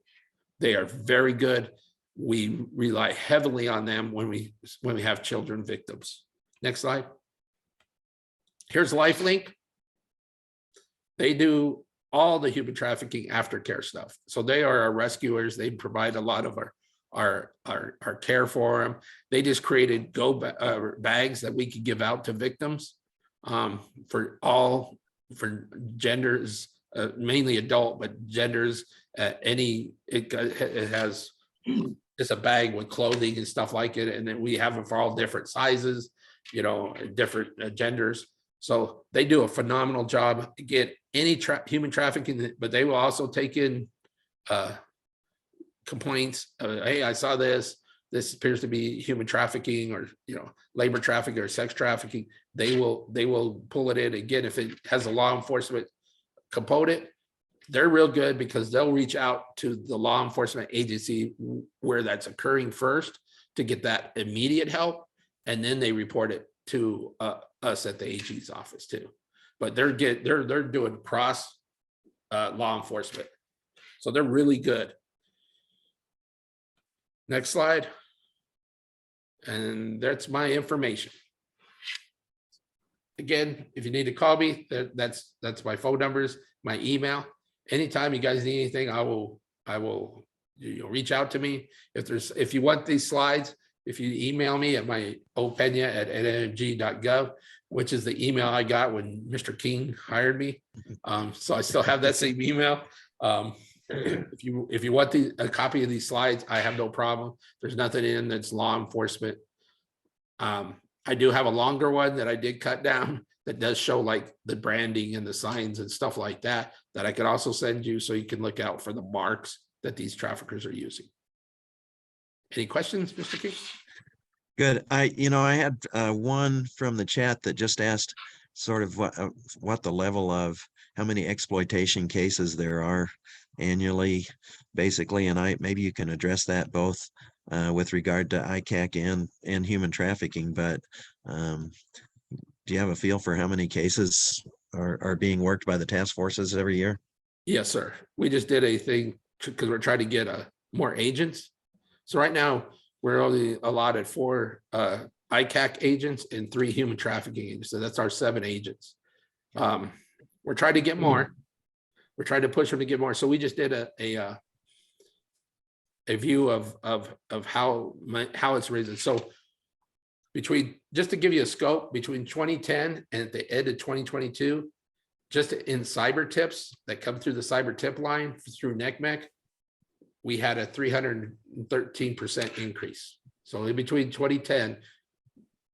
Speaker 3: They are very good. We rely heavily on them when we have children victims. Next slide. Here's LifeLink. They do all the human trafficking aftercare stuff. So they are our rescuers. They provide a lot of our care for them. They just created bags that we could give out to victims for genders, mainly adult, but genders. It has just a bag with clothing and stuff like it, and then we have them for all different sizes, different genders. So they do a phenomenal job. Again, any human trafficking, but they will also take in complaints. Hey, I saw this. This appears to be human trafficking, or labor trafficking or sex trafficking. They will pull it in. Again, if it has a law enforcement component, they're real good because they'll reach out to the law enforcement agency where that's occurring first to get that immediate help, and then they report it to us at the AG's office too. But they're doing cross law enforcement, so they're really good. Next slide. And that's my information. Again, if you need to call me, that's my phone numbers, my email. Anytime you guys need anything, I will reach out to me. If you want these slides, if you email me at my opena@nmg.gov, which is the email I got when Mr. King hired me. So I still have that same email. If you want a copy of these slides, I have no problem. There's nothing in that's law enforcement. I do have a longer one that I did cut down that does show like the branding and the signs and stuff like that I could also send you, so you can look out for the marks that these traffickers are using. Any questions, Mr. King?
Speaker 2: Good. I had one from the chat that just asked sort of what the level of how many exploitation cases there are annually, basically, and maybe you can address that both with regard to ICAC and human trafficking. But do you have a feel for how many cases are being worked by the task forces every year?
Speaker 3: Yes, sir. We just did a thing because we're trying to get more agents. So right now we're only allotted 4 ICAC agents and 3 human trafficking agents. So that's our 7 agents. We're trying to get more. We're trying to push them to get more. So we just did a view of how it's risen. So just to give you a scope, between 2010 and at the end of 2022, just in cyber tips that come through the cyber tip line through NCMEC, we had a 313% increase. So in between 2010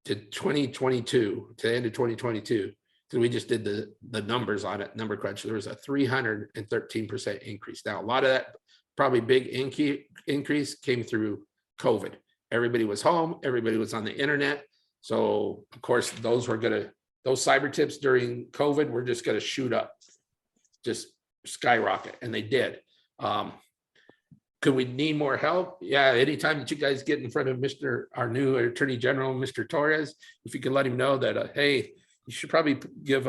Speaker 3: to 2022, to the end of 2022, so we just did the numbers on it, number crunch, there was a 313% increase. Now, a lot of that probably big increase came through COVID. Everybody was home, everybody was on the internet. So of course, those cyber tips during COVID were just gonna shoot up, just skyrocket, and they did. Could we need more help? Yeah, anytime that you guys get in front of our new Attorney General, Mr. Torres, if you can let him know that, hey, you should probably give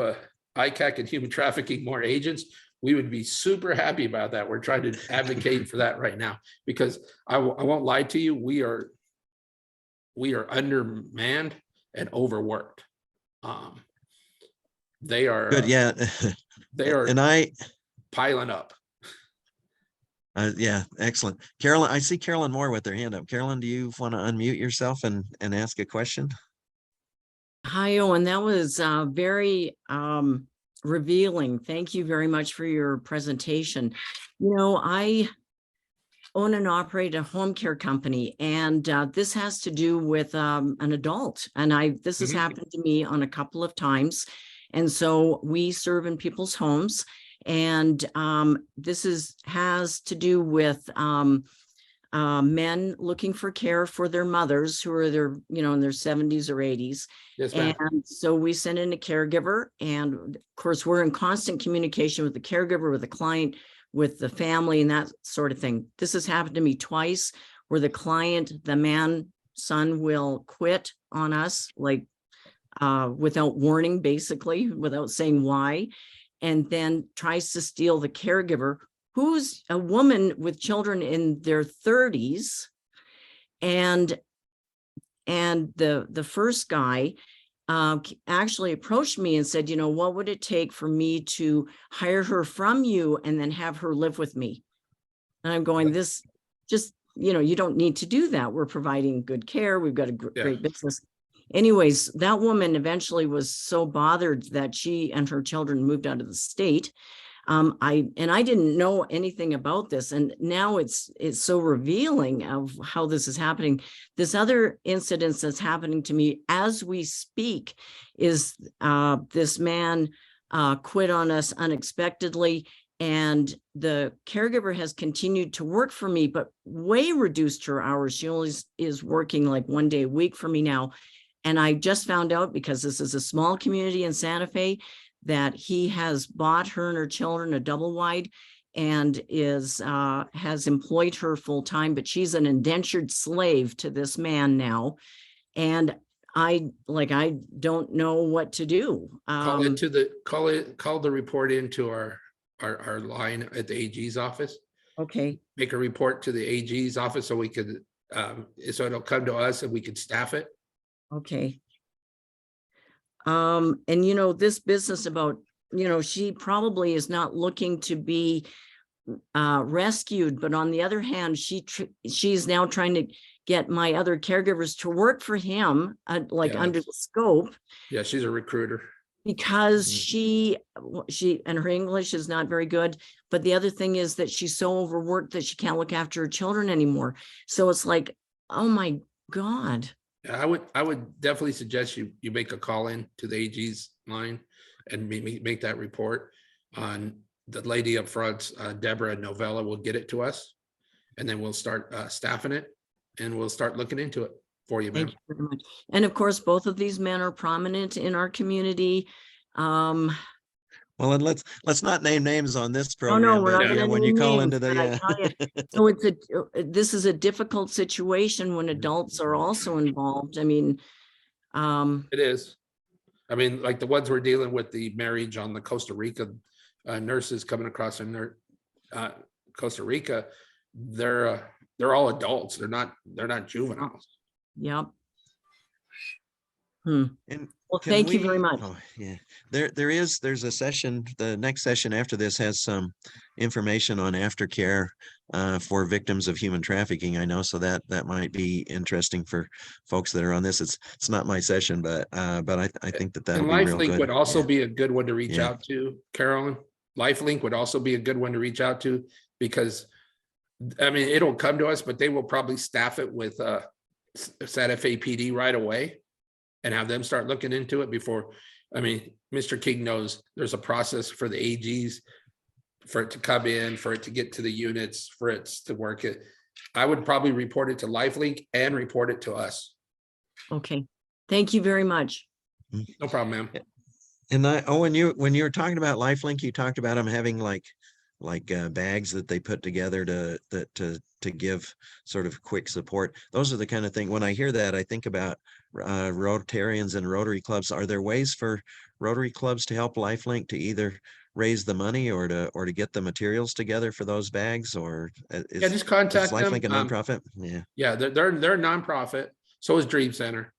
Speaker 3: ICAC and human trafficking more agents, we would be super happy about that. We're trying to advocate for that right now, because I won't lie to you, we are undermanned and overworked. They are
Speaker 2: good. Yeah.
Speaker 3: They are,
Speaker 2: and
Speaker 3: piling up.
Speaker 2: Yeah, excellent. Carolyn, I see Carolyn Moore with her hand up. Carolyn, do you want to unmute yourself and ask a question?
Speaker 4: Hi, Owen. That was very revealing. Thank you very much for your presentation. I own and operate a home care company, and this has to do with an adult. And this has
Speaker 3: Mhm.
Speaker 4: happened to me on a couple of times. And so we serve in people's homes, and this has to do with men looking for care for their mothers who are in their 70s or 80s.
Speaker 3: Yes, ma'am.
Speaker 4: And so we send in a caregiver, and of course we're in constant communication with the caregiver, with the client, with the family, and that sort of thing. This has happened to me twice, where the son will quit on us, like without warning, basically, without saying why, and then tries to steal the caregiver, who's a woman with children in their 30s. And the first guy actually approached me and said, what would it take for me to hire her from you and then have her live with me? And I'm going, this just, you don't need to do that. We're providing good care. We've got a great business. Anyways, that woman eventually was so bothered that she and her children moved out of the state. I didn't know anything about this, and now it's so revealing of how this is happening. This other incident that's happening to me as we speak is this man quit on us unexpectedly, and the caregiver has continued to work for me, but way reduced her hours. She only is working like 1 day a week for me now. And I just found out, because this is a small community in Santa Fe, that he has bought her and her children a double wide and has employed her full time, but she's an indentured slave to this man now. And I don't know what to do.
Speaker 3: Call the report into our line at the AG's office.
Speaker 4: Okay.
Speaker 3: Make a report to the AG's office so we could, so it'll come to us and we could staff it.
Speaker 4: Okay. And this business about, she probably is not looking to be rescued, but on the other hand, she's now trying to get my other caregivers to work for him, under the scope.
Speaker 3: Yeah, she's a recruiter.
Speaker 4: Because she and her English is not very good. But the other thing is that she's so overworked that she can't look after her children anymore. So it's like, oh my God.
Speaker 3: I would definitely suggest you make a call in to the AG's line and make that report. On the lady up front, Deborah Novella, will get it to us, and then we'll start staffing it, and we'll start looking into it for you, ma'am.
Speaker 4: Thank you very much. And of course, both of these men are prominent in our community.
Speaker 2: Well, and let's not name names on this
Speaker 4: Oh
Speaker 2: program.
Speaker 4: no, we're not
Speaker 2: but,
Speaker 4: going to
Speaker 2: when you
Speaker 4: name
Speaker 2: call
Speaker 4: names,
Speaker 2: into
Speaker 4: but I tell you, so this is a difficult situation when adults are also involved. I mean,
Speaker 3: It is. I mean, like the ones we're dealing with, the marriage on the Costa Rica nurses coming across in Costa Rica, they're all adults. They're not juveniles.
Speaker 4: yep.
Speaker 2: And
Speaker 4: Well,
Speaker 2: can
Speaker 4: thank you very much.
Speaker 2: Oh, yeah, there's a session. The next session after this has some information on aftercare for victims of human trafficking. I know, so that might be interesting for folks that are on this. It's not my session, but I think that that'll
Speaker 3: And
Speaker 2: be real
Speaker 3: LifeLink
Speaker 2: good.
Speaker 3: would also
Speaker 2: Yeah.
Speaker 3: be a good one to reach
Speaker 2: Yeah.
Speaker 3: out to, Carolyn. LifeLink would also be a good one to reach out to, because I mean, it'll come to us, but they will probably staff it with Santa Fe PD right away and have them start looking into it before. I mean, Mr. King knows there's a process for the AGs, for it to come in, for it to get to the units, for it to work it. I would probably report it to LifeLink and report it to us.
Speaker 4: Okay. Thank you very much.
Speaker 3: No problem, ma'am.
Speaker 2: And when you were talking about LifeLink, you talked about them having like bags that they put together to give sort of quick support. Those are the kind of thing. When I hear that, I think about Rotarians and Rotary clubs. Are there ways for Rotary clubs to help LifeLink to either raise the money or to get the materials together for those bags? Or
Speaker 3: Just contact
Speaker 2: is LifeLink
Speaker 3: them.
Speaker 2: a nonprofit?
Speaker 3: Yeah, they're a nonprofit. So is Dream Center.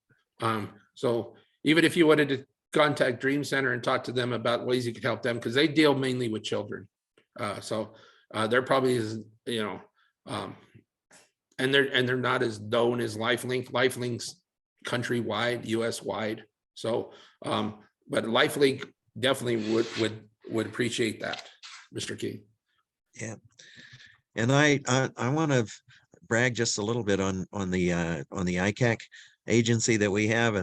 Speaker 3: So even if you wanted to contact Dream Center and talk to them about ways you could help them, because they deal mainly with children. So there probably is, and they're not as known as LifeLink. LifeLink's countrywide, US wide. So, but LifeLink definitely would appreciate that, Mr. King.
Speaker 2: Yeah. And I want to brag just a little bit on the ICAC agency that we have.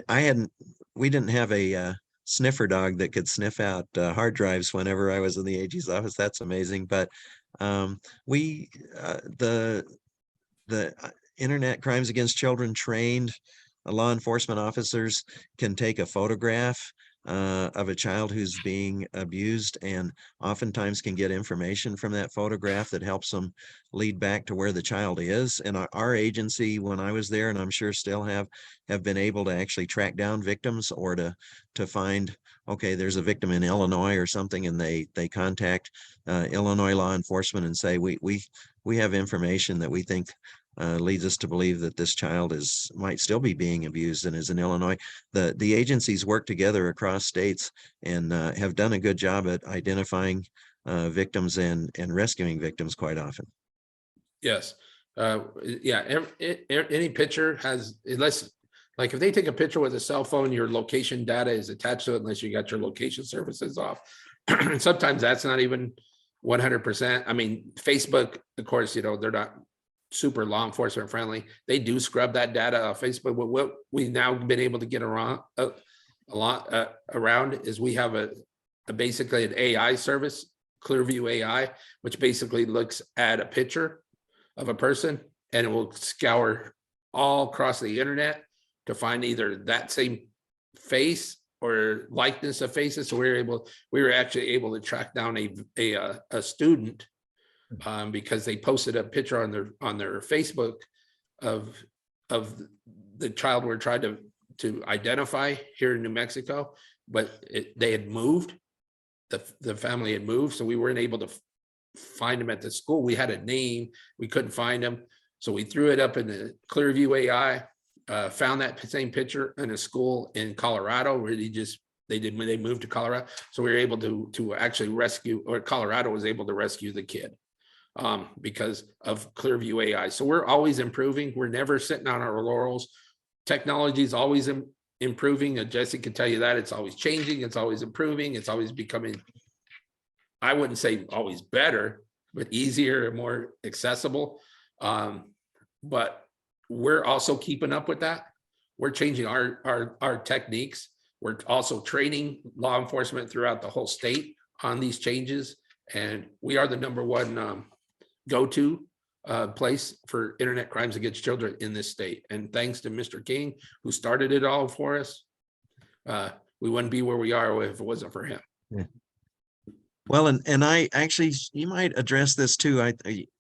Speaker 2: And we didn't have a sniffer dog that could sniff out hard drives whenever I was in the AG's office. That's amazing. But we the Internet Crimes Against Children trained law enforcement officers can take a photograph of a child who's being abused, and oftentimes can get information from that photograph that helps them lead back to where the child is. And our agency, when I was there, and I'm sure still have been able to actually track down victims, or to find, okay, there's a victim in Illinois or something, and they contact Illinois law enforcement and say, we have information that we think leads us to believe that this child might still be being abused and is in Illinois. The agencies work together across states and have done a good job at identifying victims and rescuing victims quite often.
Speaker 3: Yes. Yeah. Any picture has, unless, like if they take a picture with a cell phone, your location data is attached to it unless you got your location services off. Sometimes that's not even 100%. I mean, Facebook, of course, you know, they're not super law enforcement friendly. They do scrub that data off Facebook. But what we've now been able to get around a lot around is we have a basically an AI service, Clearview AI, which basically looks at a picture of a person and it will scour all across the internet to find either that same face or likeness of faces. So we were actually able to track down a student because they posted a picture on their Facebook of the child we're trying to identify here in New Mexico, but they had moved. The family had moved, so we weren't able to find him at the school. We had a name, we couldn't find him, so we threw it up in the Clearview AI. Found that same picture in a school in Colorado where they moved to Colorado. So we were able to actually rescue, or Colorado was able to rescue the kid because of Clearview AI. So we're always improving. We're never sitting on our laurels. Technology is always improving. Jesse can tell you that. It's always changing. It's always improving. It's always becoming, I wouldn't say always better, but easier and more accessible. But we're also keeping up with that. We're changing our techniques. We're also training law enforcement throughout the whole state on these changes. And we are the #1 go-to place for internet crimes against children in this state. And thanks to Mr. King, who started it all for us, we wouldn't be where we are if it wasn't for him.
Speaker 2: Yeah. Well, and I actually, you might address this too.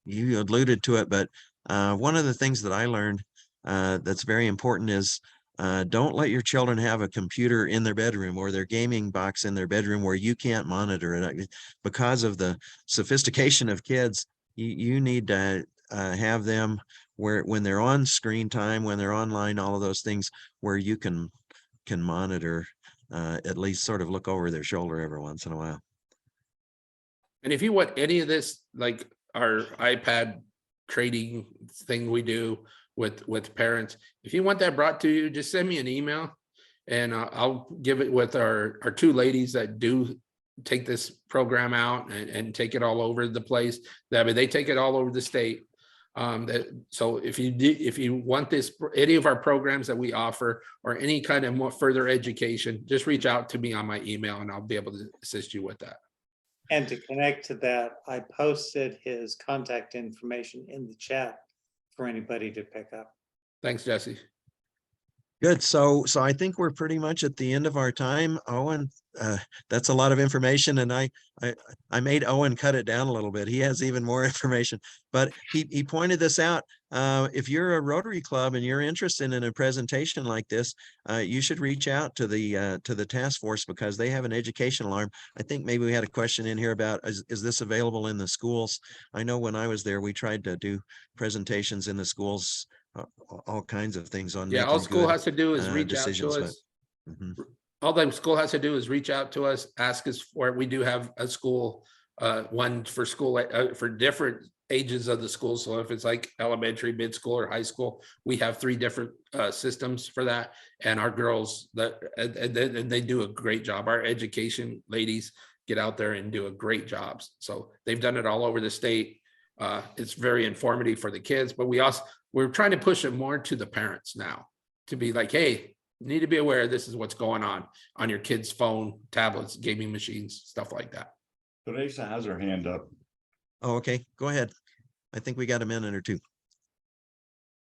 Speaker 2: You alluded to it, but one of the things that I learned that's very important is don't let your children have a computer in their bedroom or their gaming box in their bedroom where you can't monitor it. Because of the sophistication of kids, you need to have them when they're on screen time, when they're online, all of those things where you can monitor, at least sort of look over their shoulder every once in a while.
Speaker 3: And if you want any of this, like our iPad trading thing we do with parents, if you want that brought to you, just send me an email and I'll give it with our 2 ladies that do take this program out and take it all over the place. That they take it all over the state. So if you want this, any of our programs that we offer or any kind of more further education, just reach out to me on my email and I'll be able to assist you with that.
Speaker 1: And to connect to that, I posted his contact information in the chat for anybody to pick up.
Speaker 3: Thanks, Jesse.
Speaker 2: Good. So I think we're pretty much at the end of our time, Owen. That's a lot of information, and I made Owen cut it down a little bit. He has even more information, but he pointed this out. If you're a Rotary Club and you're interested in a presentation like this, you should reach out to the task force because they have an educational arm. I think maybe we had a question in here about is this available in the schools? I know when I was there, we tried to do presentations in the schools. All kinds of things on.
Speaker 3: Yeah, all school has to do is reach out to us. All the school has to do is reach out to us, ask us for it. We do have a school, one for school for different ages of the school. So if it's like elementary, mid school, or high school, we have 3 different systems for that. And our girls and they do a great job. Our education ladies get out there and do a great job. So they've done it all over the state. It's very informative for the kids, but we're trying to push it more to the parents now to be like, hey, you need to be aware this is what's going on your kids' phone, tablets, gaming machines, stuff like that.
Speaker 5: Teresa has her hand up.
Speaker 2: Oh, okay, go ahead. I think we got a minute or two.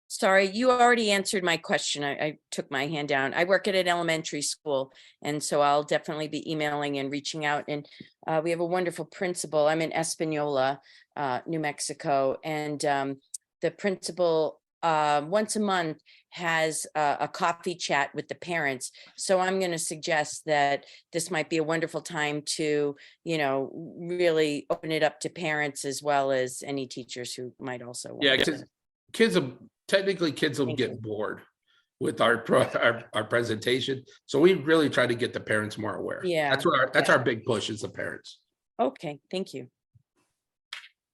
Speaker 6: Sorry, you already answered my question. I took my hand down. I work at an elementary school, and so I'll definitely be emailing and reaching out. And we have a wonderful principal. I'm in Espanola, New Mexico, and the principal once a month has a coffee chat with the parents. So I'm going to suggest that this might be a wonderful time to, really open it up to parents as well as any teachers who might also want
Speaker 3: Yeah,
Speaker 6: to.
Speaker 3: because kids will
Speaker 6: Thank
Speaker 3: get
Speaker 6: you.
Speaker 3: bored with our presentation. So we really try to get the parents more aware.
Speaker 6: Yeah,
Speaker 3: That's our big push is the parents.
Speaker 6: Okay, thank you.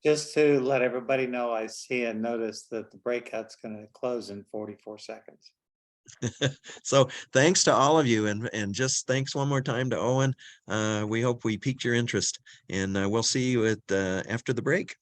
Speaker 1: Just to let everybody know, I see a notice that the breakout's going to close in 44 seconds.
Speaker 2: So thanks to all of you, and just thanks one more time to Owen. We hope we piqued your interest, and we'll see you at after the break.